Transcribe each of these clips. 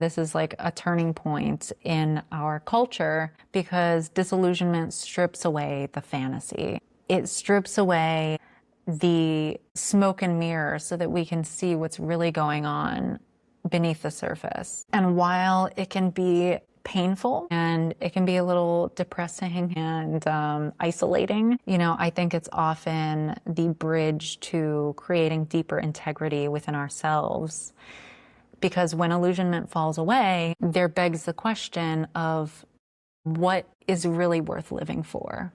This is like a turning point in our culture because disillusionment strips away the fantasy. It strips away the smoke and mirrors so that we can see what's really going on beneath the surface. And while it can be painful and it can be a little depressing and isolating, I think it's often the bridge to creating deeper integrity within ourselves. Because when illusionment falls away, there begs the question of what is really worth living for.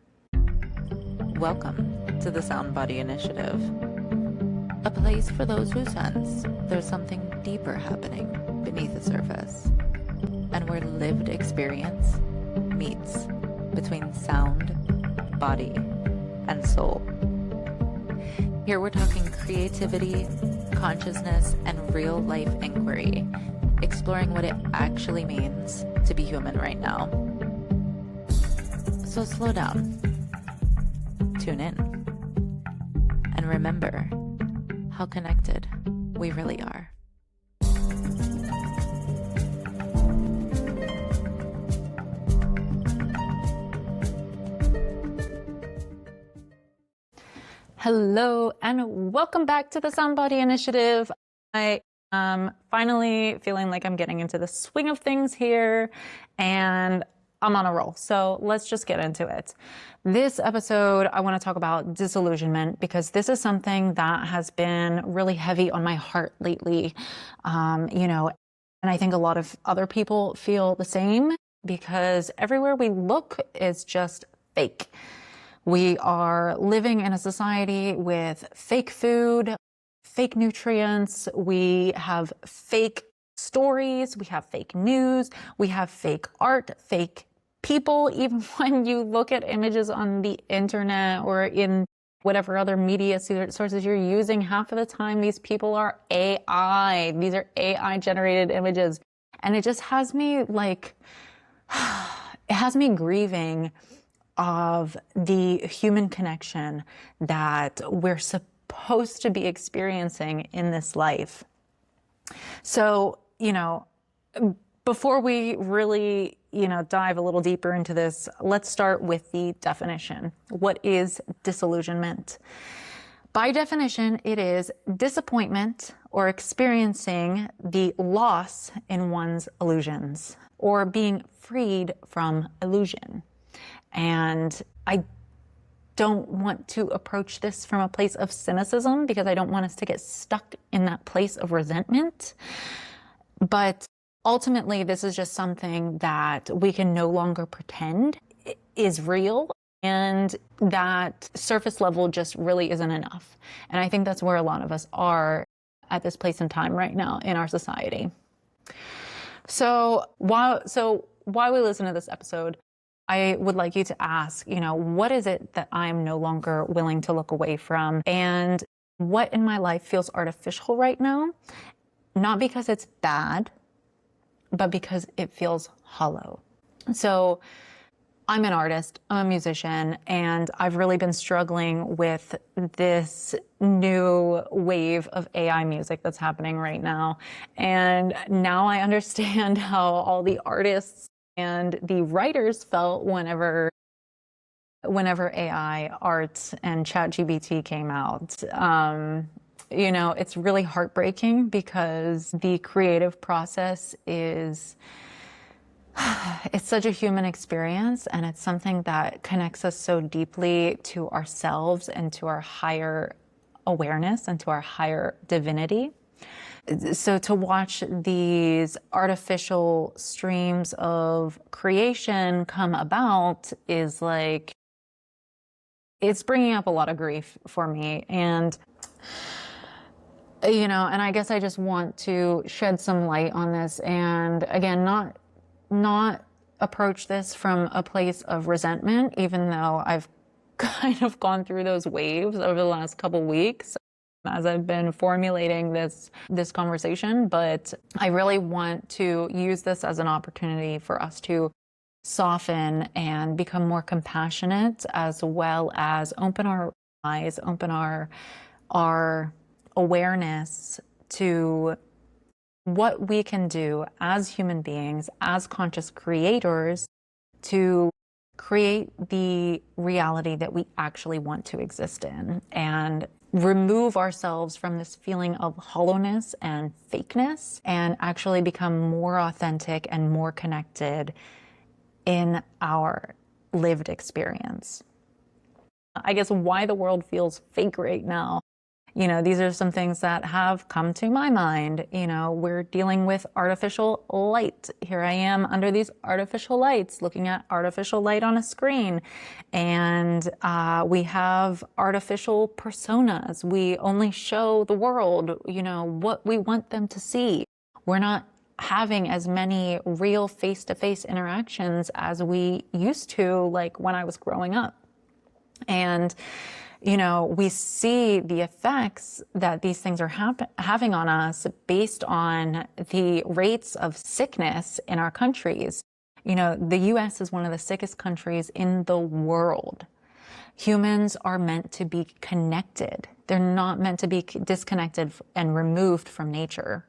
Welcome to the Sound Body Initiative, a place for those who sense there's something deeper happening beneath the surface, and where lived experience meets between sound, body, and soul. Here we're talking creativity, consciousness, and real-life inquiry, exploring what it actually means to be human right now. So slow down, tune in, and remember how connected we really are. Hello and welcome back to the Sound Body Initiative. I am finally feeling like I'm getting into the swing of things here and I'm on a roll. So let's just get into it. This episode, I want to talk about disillusionment because this is something that has been really heavy on my heart lately. And I think a lot of other people feel the same because everywhere we look is just fake. We are living in a society with fake food, fake nutrients. We have fake stories. We have fake news. We have fake art, fake people. Even when you look at images on the internet or in whatever other media sources you're using, half of the time these people are AI. These are AI generated images. And it just has me it has me grieving of the human connection that we're supposed to be experiencing in this life. So, before we really, dive a little deeper into this, let's start with the definition. What is disillusionment? By definition, it is disappointment or experiencing the loss in one's illusions or being freed from illusion. And I don't want to approach this from a place of cynicism because I don't want us to get stuck in that place of resentment. But ultimately, this is just something that we can no longer pretend is real, and that surface level just really isn't enough. And I think that's where a lot of us are at this place in time right now in our society. So while we listen to this episode, I would like you to ask, what is it that I'm no longer willing to look away from? And what in my life feels artificial right now? Not because it's bad, but because it feels hollow. So I'm an artist, I'm a musician, and I've really been struggling with this new wave of AI music that's happening right now. And now I understand how all the artists and the writers felt whenever AI art and ChatGPT came out. It's really heartbreaking because the creative process it's such a human experience, and it's something that connects us so deeply to ourselves and to our higher awareness and to our higher divinity. So to watch these artificial streams of creation come about is it's bringing up a lot of grief for me. And, and I guess I just want to shed some light on this. And again, not approach this from a place of resentment, even though I've kind of gone through those waves over the last couple weeks as I've been formulating this conversation. But I really want to use this as an opportunity for us to soften and become more compassionate, as well as open our eyes, open our awareness to what we can do as human beings, as conscious creators, to create the reality that we actually want to exist in and remove ourselves from this feeling of hollowness and fakeness and actually become more authentic and more connected in our lived experience. I guess why the world feels fake right now. These are some things that have come to my mind. We're dealing with artificial light. Here I am under these artificial lights, looking at artificial light on a screen. And we have artificial personas. We only show the world, what we want them to see. We're not having as many real face-to-face interactions as we used to, like when I was growing up. And we see the effects that these things are having on us based on the rates of sickness in our countries. The US is one of the sickest countries in the world. Humans are meant to be connected. They're not meant to be disconnected and removed from nature.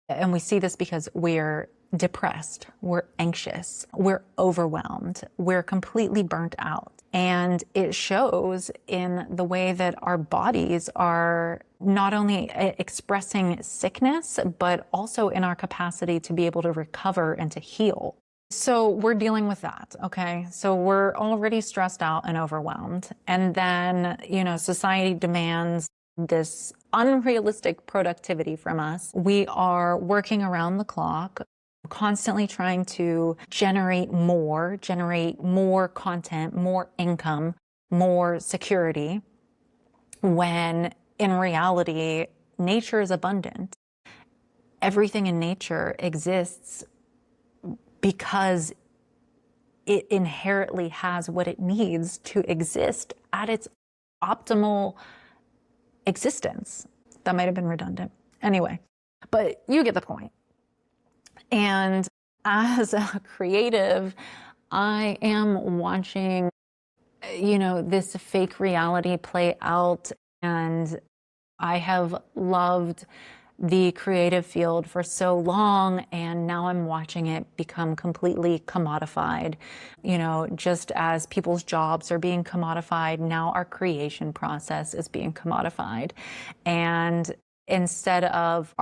And we see this because we're depressed, we're anxious, we're overwhelmed, we're completely burnt out. And it shows in the way that our bodies are not only expressing sickness, but also in our capacity to be able to recover and to heal. So we're dealing with that, okay? So we're already stressed out and overwhelmed. And then, society demands this unrealistic productivity from us. We are working around the clock, constantly trying to generate more content, more income, more security, when in reality, nature is abundant. Everything in nature exists because it inherently has what it needs to exist at its optimal existence. That might have been redundant. Anyway, but you get the point. And as a creative, I am watching, this fake reality play out. And I have loved the creative field for so long, and now I'm watching it become completely commodified. Just as people's jobs are being commodified, now our creation process is being commodified. And instead of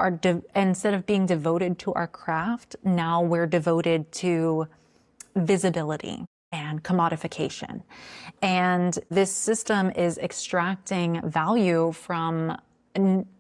being devoted to our craft, now we're devoted to visibility and commodification. And this system is extracting value from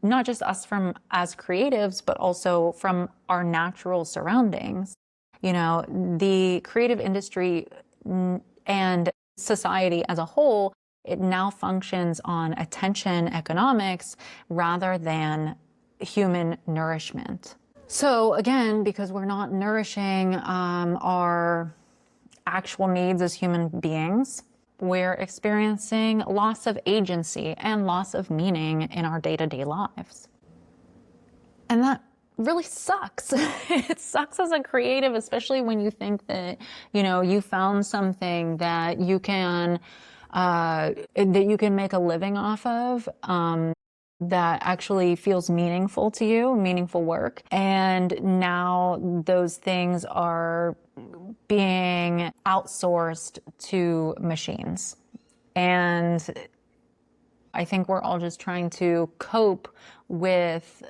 not just us as creatives, but also from our natural surroundings. The creative industry and society as a whole, it now functions on attention economics rather than human nourishment. So again, because we're not nourishing our actual needs as human beings, we're experiencing loss of agency and loss of meaning in our day-to-day lives. And that really sucks. It sucks as a creative, especially when you think that, you found something that you can make a living off of, that actually feels meaningful to you, meaningful work. And now those things are being outsourced to machines. And I think we're all just trying to cope with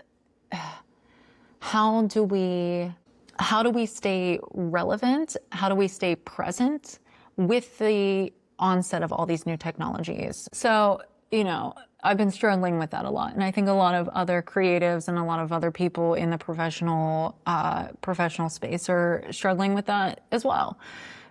how do we stay relevant? How do we stay present with the onset of all these new technologies? So, I've been struggling with that a lot. And I think a lot of other creatives and a lot of other people in the professional space are struggling with that as well.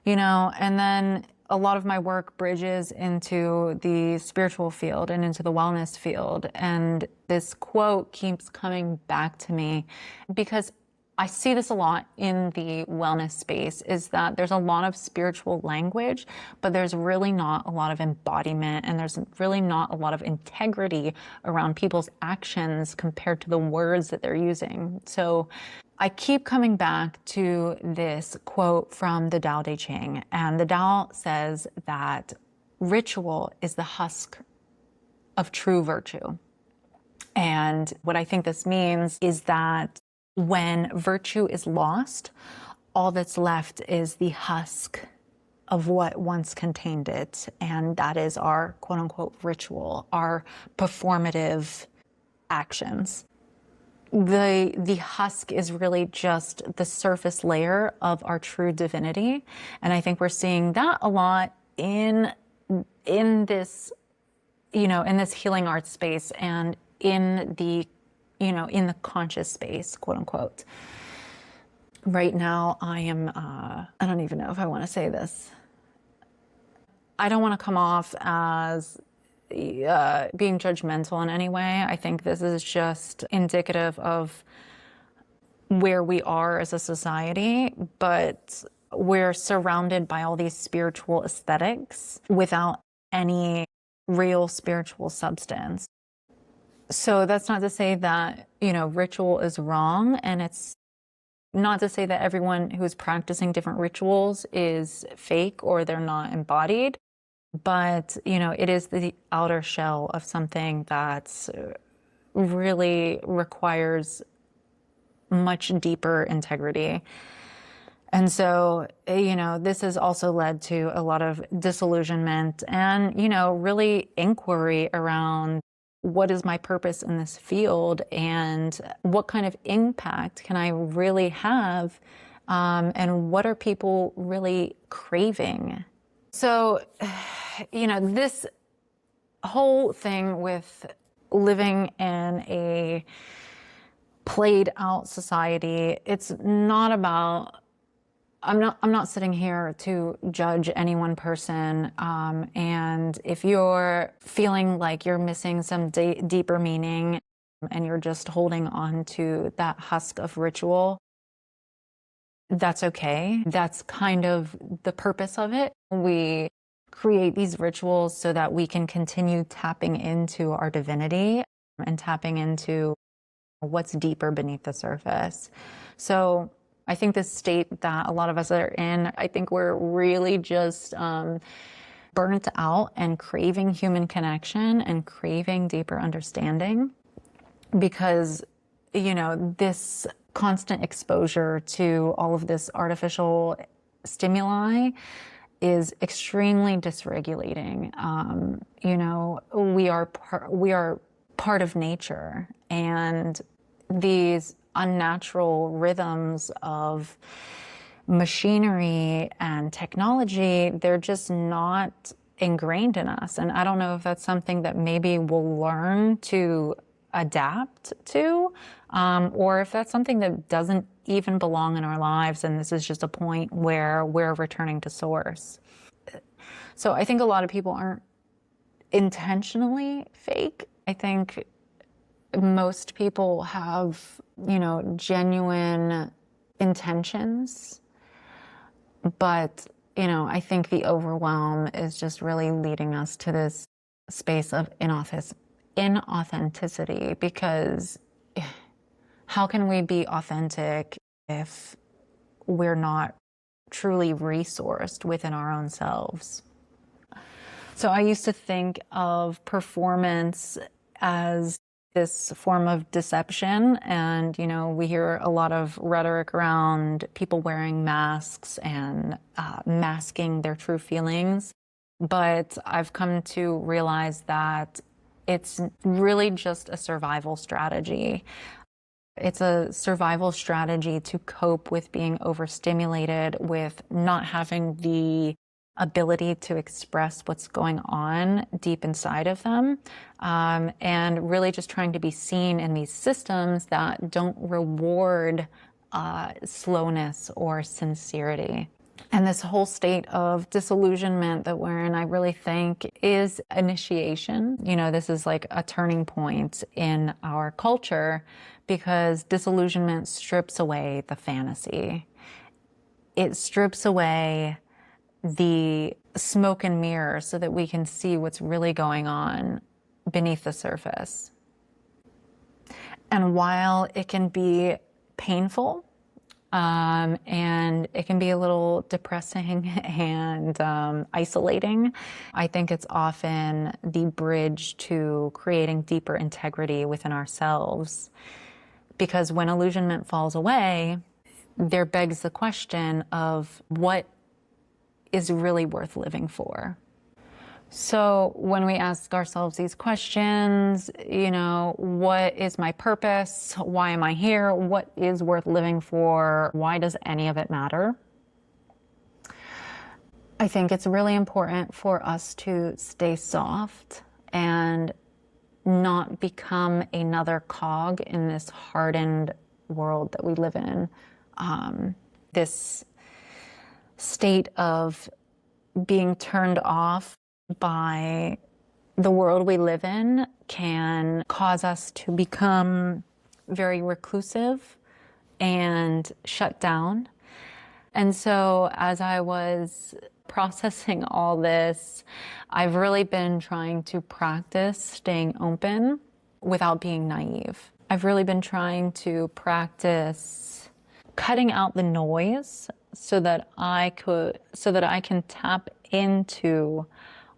And then a lot of my work bridges into the spiritual field and into the wellness field. And this quote keeps coming back to me because I see this a lot in the wellness space, is that there's a lot of spiritual language, but there's really not a lot of embodiment, and there's really not a lot of integrity around people's actions compared to the words that they're using. So I keep coming back to this quote from the Tao Te Ching, and the Tao says that ritual is the husk of true virtue. And what I think this means is that When virtue is lost, all that's left is the husk of what once contained it. And that is our quote unquote ritual, our performative actions. The husk is really just the surface layer of our true divinity. And I think we're seeing that a lot in this, in this healing arts space and in the, in the conscious space, quote unquote. Right now, I am, I don't even know if I want to say this. I don't want to come off as being judgmental in any way. I think this is just indicative of where we are as a society, but we're surrounded by all these spiritual aesthetics without any real spiritual substance. So that's not to say that, ritual is wrong, and it's not to say that everyone who's practicing different rituals is fake or they're not embodied, but, it is the outer shell of something that's really requires much deeper integrity. And so, this has also led to a lot of disillusionment and, really inquiry around what is my purpose in this field and what kind of impact can I really have, and what are people really craving? So, this whole thing with living in a played out society, it's not about, I'm not sitting here to judge any one person. And if you're feeling like you're missing some deeper meaning and you're just holding on to that husk of ritual, that's okay. That's kind of the purpose of it. We create these rituals so that we can continue tapping into our divinity and tapping into what's deeper beneath the surface. So I think the state that a lot of us are in, I think we're really just burnt out and craving human connection and craving deeper understanding because, this constant exposure to all of this artificial stimuli is extremely dysregulating. We are part of nature, and these unnatural rhythms of machinery and technology, they're just not ingrained in us. And I don't know if that's something that maybe we'll learn to adapt to, or if that's something that doesn't even belong in our lives, and this is just a point where we're returning to source. So I think a lot of people aren't intentionally fake. I think most people have, genuine intentions, but, I think the overwhelm is just really leading us to this space of inauthenticity, because how can we be authentic if we're not truly resourced within our own selves? So I used to think of performance as this form of deception, and we hear a lot of rhetoric around people wearing masks and masking their true feelings, but I've come to realize that it's really just a survival strategy. It's a survival strategy to cope with being overstimulated, with not having the ability to express what's going on deep inside of them, and really just trying to be seen in these systems that don't reward slowness or sincerity. And this whole state of disillusionment that we're in, I really think is initiation. This is like a turning point in our culture, because disillusionment strips away the fantasy. It strips away the smoke and mirror so that we can see what's really going on beneath the surface. And while it can be painful, and it can be a little depressing and isolating, I think it's often the bridge to creating deeper integrity within ourselves. Because when illusionment falls away, there begs the question of what is really worth living for. So when we ask ourselves these questions, what is my purpose? Why am I here? What is worth living for? Why does any of it matter? I think it's really important for us to stay soft and not become another cog in this hardened world that we live in. This state of being turned off by the world we live in can cause us to become very reclusive and shut down. And so as I was processing all this, I've really been trying to practice staying open without being naive. I've really been trying to practice cutting out the noise so that I can tap into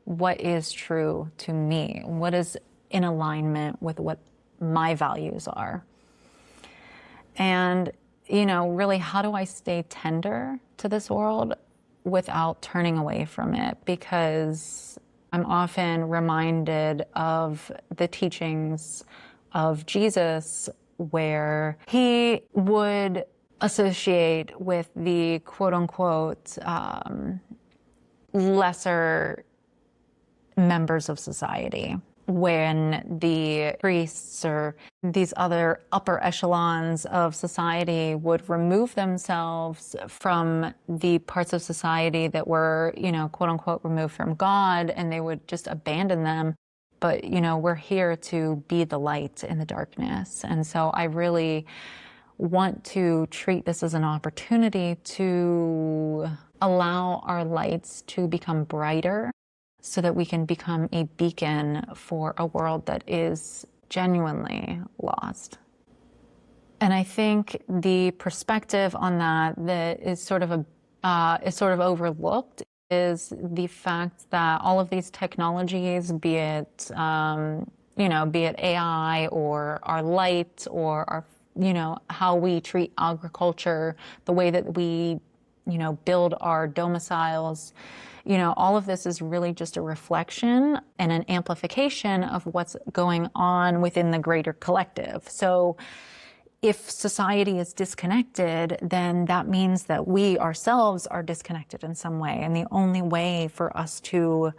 what is true to me, what is in alignment with what my values are. And, really, how do I stay tender to this world without turning away from it? Because I'm often reminded of the teachings of Jesus, where he would associate with the quote unquote lesser members of society, when the priests or these other upper echelons of society would remove themselves from the parts of society that were, quote unquote, removed from God, and they would just abandon them. But, we're here to be the light in the darkness. And so I really want to treat this as an opportunity to allow our lights to become brighter, so that we can become a beacon for a world that is genuinely lost. And I think the perspective on that is sort of overlooked is the fact that all of these technologies, be it AI or our light or our, how we treat agriculture, the way that we, build our domiciles, all of this is really just a reflection and an amplification of what's going on within the greater collective. So if society is disconnected, then that means that we ourselves are disconnected in some way. And the only way for us to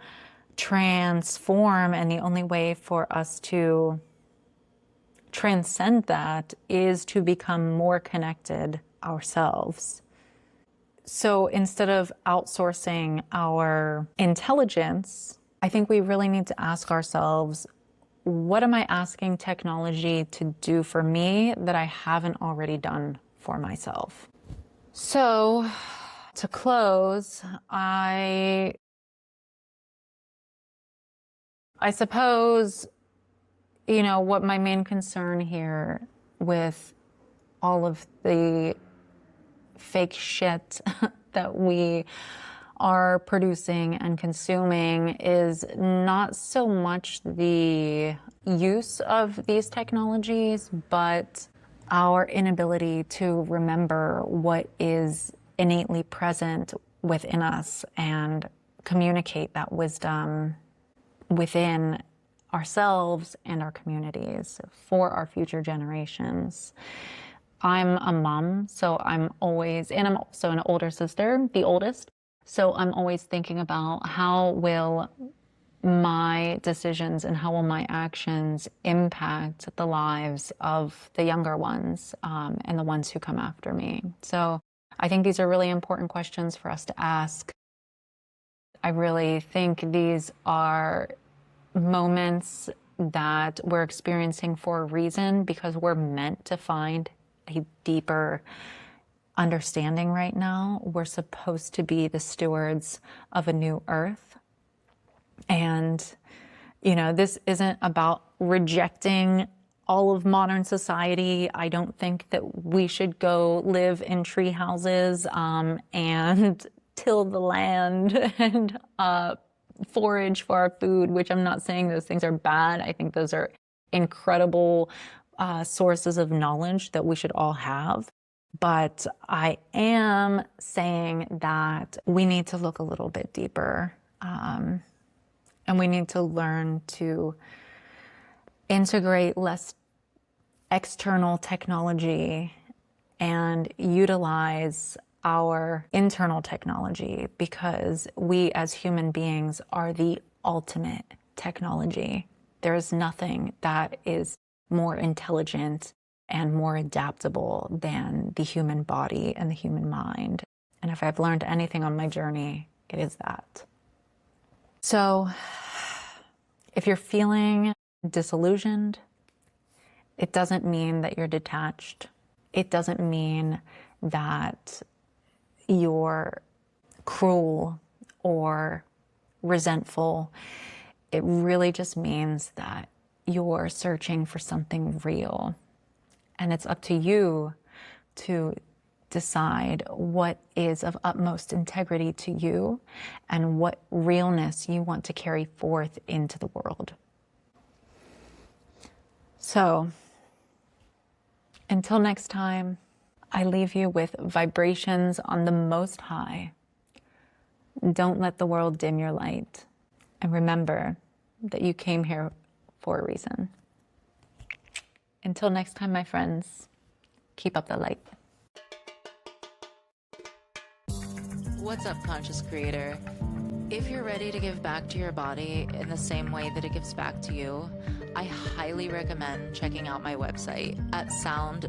transform and the only way for us to transcend that is to become more connected ourselves. So instead of outsourcing our intelligence, I think we really need to ask ourselves, what am I asking technology to do for me that I haven't already done for myself? So to close, I suppose, what my main concern here with all of the fake shit that we are producing and consuming is not so much the use of these technologies, but our inability to remember what is innately present within us and communicate that wisdom within ourselves and our communities for our future generations. I'm a mom, so I'm always, and I'm also an older sister, the oldest. So I'm always thinking about how will my decisions and how will my actions impact the lives of the younger ones and the ones who come after me. So I think these are really important questions for us to ask. I really think these are moments that we're experiencing for a reason, because we're meant to find a deeper understanding right now. We're supposed to be the stewards of a new earth. And, this isn't about rejecting all of modern society. I don't think that we should go live in tree houses and till the land and forage for our food, which I'm not saying those things are bad. I think those are incredible sources of knowledge that we should all have. But I am saying that we need to look a little bit deeper, and we need to learn to integrate less external technology and utilize our internal technology, because we as human beings are the ultimate technology. There is nothing that is more intelligent and more adaptable than the human body and the human mind. And if I've learned anything on my journey, it is that. So if you're feeling disillusioned, it doesn't mean that you're detached. It doesn't mean that you're cruel or resentful. It really just means that you're searching for something real. And it's up to you to decide what is of utmost integrity to you and what realness you want to carry forth into the world. So, until next time, I leave you with vibrations on the Most High. Don't let the world dim your light. And remember that you came here for a reason. Until next time, my friends, keep up the light. What's up, conscious creator? If you're ready to give back to your body in the same way that it gives back to you, I highly recommend checking out my website at sound-body.org,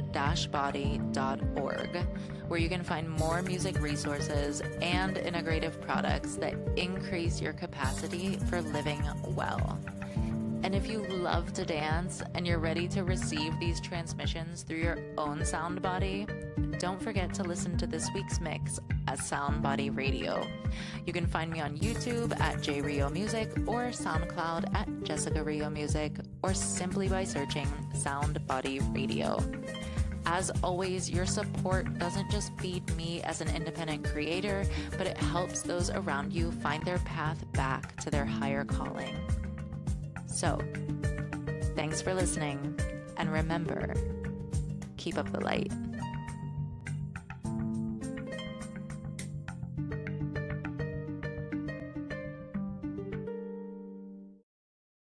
where you can find more music resources and integrative products that increase your capacity for living well. And if you love to dance and you're ready to receive these transmissions through your own sound body, don't forget to listen to this week's mix as Sound Body Radio. You can find me on YouTube at JRio Music or SoundCloud at Jessica Rio Music, or simply by searching Sound Body Radio. As always, your support doesn't just feed me as an independent creator, but it helps those around you find their path back to their higher calling. So, thanks for listening, and remember, keep up the light.